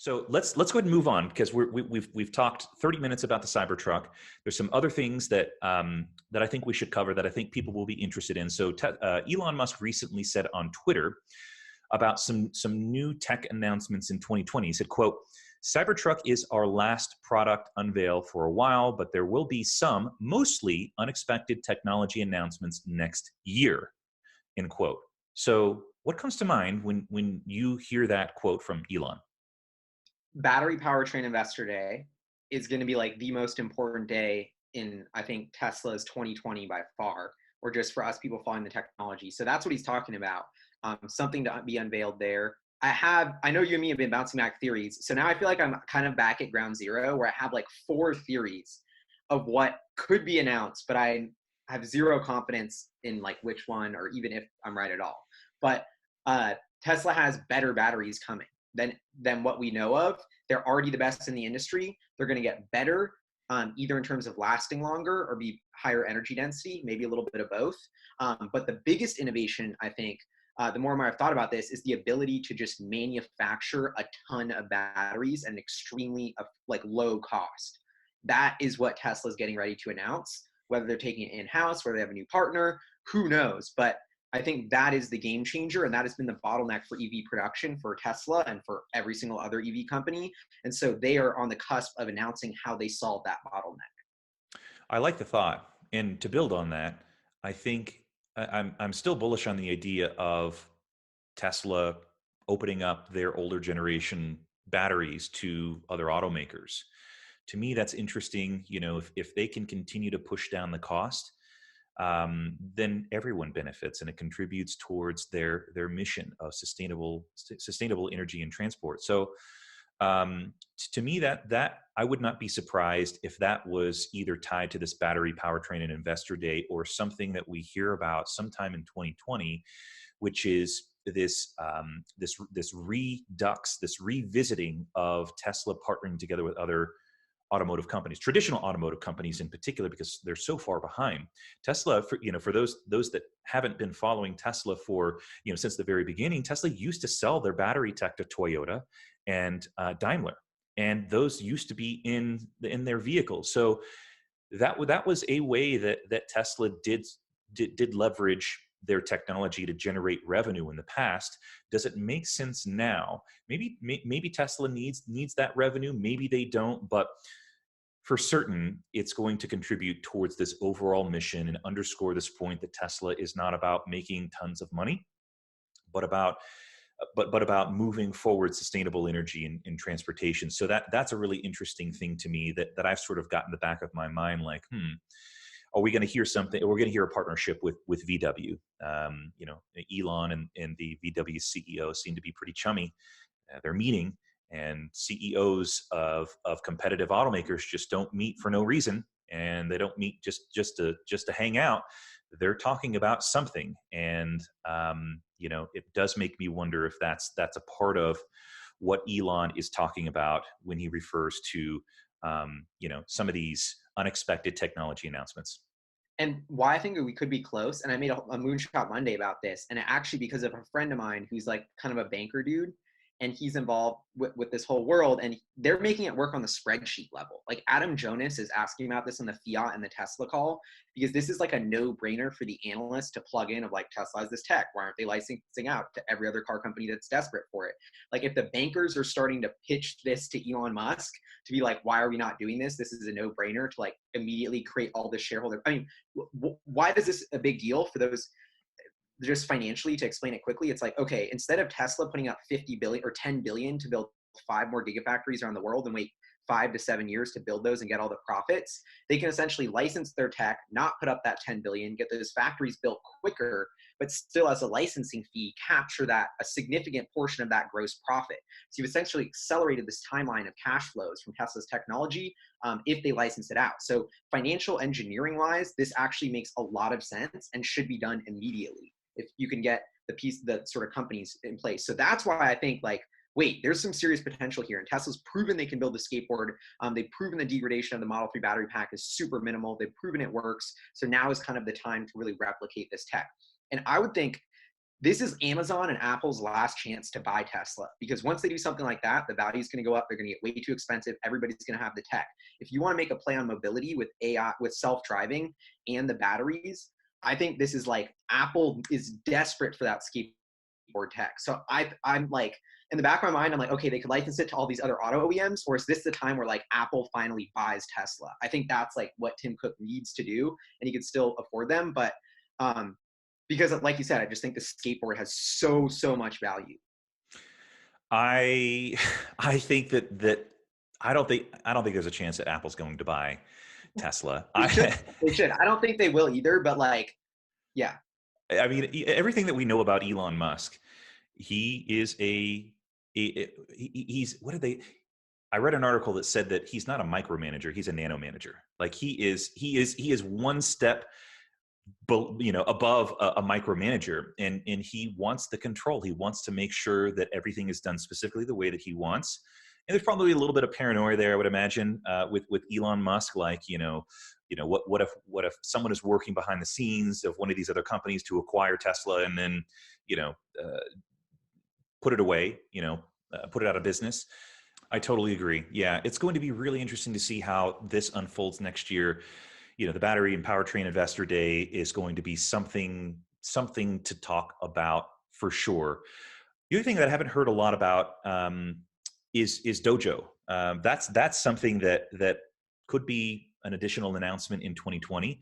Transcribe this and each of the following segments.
So let's go ahead and move on because we've talked 30 minutes about the Cybertruck. There's some other things that that I think we should cover that I think people will be interested in. So Elon Musk recently said on Twitter about some new tech announcements in 2020. He said, "quote Cybertruck is our last product unveil for a while, but there will be some mostly unexpected technology announcements next year." End quote. So what comes to mind when you hear that quote from Elon? Battery powertrain investor day is going to be like the most important day in, I think, Tesla's 2020 by far, or just for us people following the technology. So that's what he's talking about. Something to be unveiled there. I know you and me have been bouncing back theories. So now I feel like I'm kind of back at ground zero where I have like 4 theories of what could be announced, but I have zero confidence in like which one or even if I'm right at all. But Tesla has better batteries coming than what we know of. They're already the best in the industry. They're going to get better, either in terms of lasting longer or be higher energy density, maybe a little bit of both. But the biggest innovation, I think, the more and more I've thought about this, is the ability to just manufacture a ton of batteries at an extremely like low cost. That is what Tesla's getting ready to announce. Whether they're taking it in-house, whether they have a new partner, who knows? But I think that is the game changer, and that has been the bottleneck for EV production for Tesla and for every single other EV company. And so they are on the cusp of announcing how they solve that bottleneck. I like the thought, and to build on that, I think I'm still bullish on the idea of Tesla opening up their older generation batteries to other automakers. To me, that's interesting. You know, if they can continue to push down the cost, then everyone benefits, and it contributes towards their mission of sustainable energy and transport. So, to me, that I would not be surprised if that was either tied to this battery powertrain and investor day, or something that we hear about sometime in 2020, which is this redux, this revisiting of Tesla partnering together with other automotive companies, traditional automotive companies in particular, because they're so far behind. Tesla, for those that haven't been following Tesla for since the very beginning, Tesla used to sell their battery tech to Toyota and Daimler, and those used to be in their vehicles. So that was a way that Tesla did leverage their technology to generate revenue in the past. Does it make sense now? Maybe Tesla needs that revenue. Maybe they don't, but for certain, it's going to contribute towards this overall mission and underscore this point that Tesla is not about making tons of money, but about moving forward sustainable energy in transportation. So that's a really interesting thing to me that I've sort of got in the back of my mind, like, are we going to hear something? We're going to hear a partnership with VW. Elon and the VW CEO seem to be pretty chummy. They're meeting, and CEOs of competitive automakers just don't meet for no reason, and they don't meet just to hang out. They're talking about something, and it does make me wonder if that's a part of what Elon is talking about when he refers to some of these unexpected technology announcements. And why I think we could be close, and I made a Moonshot Monday about this, and actually because of a friend of mine who's like kind of a banker dude, and he's involved with this whole world, and they're making it work on the spreadsheet level. Like Adam Jonas is asking about this on the Fiat and the Tesla call, because this is like a no-brainer for the analyst to plug in of like, Tesla has this tech, why aren't they licensing out to every other car company that's desperate for it? Like if the bankers are starting to pitch this to Elon Musk to be like, why are we not doing this? This is a no-brainer to like immediately create all this shareholder. I mean, why is this a big deal for those? Just financially, to explain it quickly, it's like, okay, instead of Tesla putting up 50 billion or 10 billion to build 5 more gigafactories around the world and wait 5 to 7 years to build those and get all the profits, they can essentially license their tech, not put up that 10 billion, get those factories built quicker, but still as a licensing fee, capture that a significant portion of that gross profit. So you've essentially accelerated this timeline of cash flows from Tesla's technology if they license it out. So financial engineering wise, this actually makes a lot of sense and should be done immediately if you can get the sort of companies in place. So that's why I think like, wait, there's some serious potential here. And Tesla's proven they can build the skateboard. They've proven the degradation of the Model 3 battery pack is super minimal. They've proven it works. So now is kind of the time to really replicate this tech. And I would think this is Amazon and Apple's last chance to buy Tesla, because once they do something like that, the value is going to go up. They're going to get way too expensive. Everybody's going to have the tech. If you want to make a play on mobility with AI, with self-driving and the batteries, I think this is like Apple is desperate for that skateboard tech. So I'm like, in the back of my mind, I'm like, okay, they could license it to all these other auto OEMs, or is this the time where like Apple finally buys Tesla? I think that's like what Tim Cook needs to do, and he could still afford them. But because like you said, I just think the skateboard has so much value. I I think that I don't think there's a chance that Apple's going to buy Tesla. They should. I They should. I don't think they will either, but like, yeah. I mean, everything that we know about Elon Musk, he is he's what did they? I read an article that said that he's not a micromanager; he's a nano manager. Like he is one step, above a micromanager, and he wants the control. He wants to make sure that everything is done specifically the way that he wants. And there's probably a little bit of paranoia there, I would imagine, with Elon Musk. Like, what if someone is working behind the scenes of one of these other companies to acquire Tesla, and then you know uh, put it away, put it out of business. I totally agree. Yeah, it's going to be really interesting to see how this unfolds next year. The battery and powertrain investor day is going to be something to talk about for sure. The other thing that I haven't heard a lot about is Dojo. That's something that could be an additional announcement in 2020.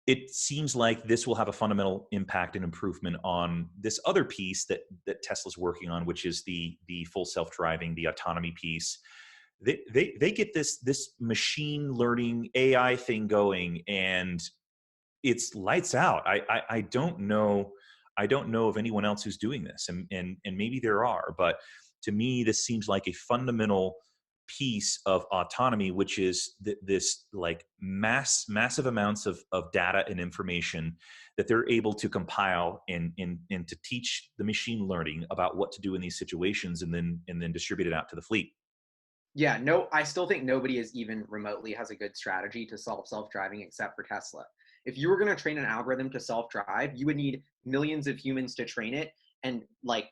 It seems like this will have a fundamental impact and improvement on this other piece that Tesla's working on, which is the full self-driving, the autonomy piece. They get this machine learning AI thing going, and it's lights out. I don't know of anyone else who's doing this, and maybe there are, but to me, this seems like a fundamental piece of autonomy, which is this like massive amounts of data and information that they're able to compile and to teach the machine learning about what to do in these situations, and then distribute it out to the fleet. Yeah, no, I still think nobody is even remotely has a good strategy to solve self-driving except for Tesla. If you were going to train an algorithm to self-drive, you would need millions of humans to train it, and like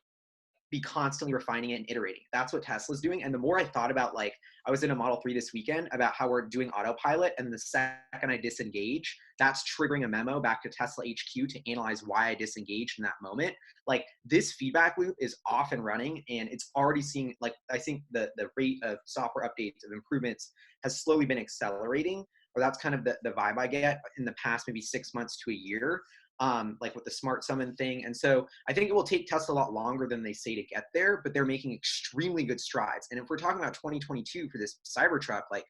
be constantly refining it and iterating. That's what Tesla's doing. And the more I thought about, like, I was in a Model 3 this weekend about how we're doing autopilot, and the second I disengage, that's triggering a memo back to Tesla HQ to analyze why I disengaged in that moment. Like, this feedback loop is off and running, and it's already seeing, like, I think the rate of software updates, of improvements, has slowly been accelerating, or that's kind of the vibe I get in the past maybe 6 months to a year, like with the smart summon thing. And so I think it will take Tesla a lot longer than they say to get there, but they're making extremely good strides. And if we're talking about 2022 for this Cybertruck, like,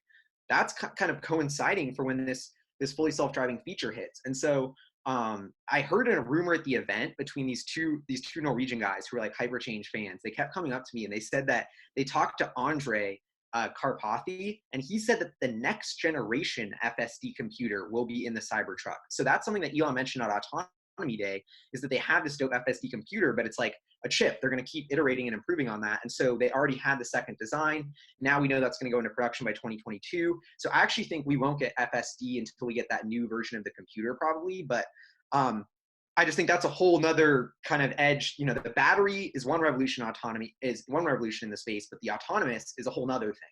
that's kind of coinciding for when this fully self-driving feature hits. And so I heard in a rumor at the event between these two Norwegian guys who are like Hyperchange fans. They kept coming up to me and they said that they talked to Andre Karpathy, and he said that the next generation FSD computer will be in the Cybertruck. So that's something that Elon mentioned on Autonomy Day, is that they have this dope FSD computer, but it's like a chip. They're going to keep iterating and improving on that. And so they already had the second design. Now we know that's going to go into production by 2022. So I actually think we won't get FSD until we get that new version of the computer probably. But I just think that's a whole nother kind of edge. The battery is one revolution, autonomy is one revolution in the space, but the autonomous is a whole nother thing.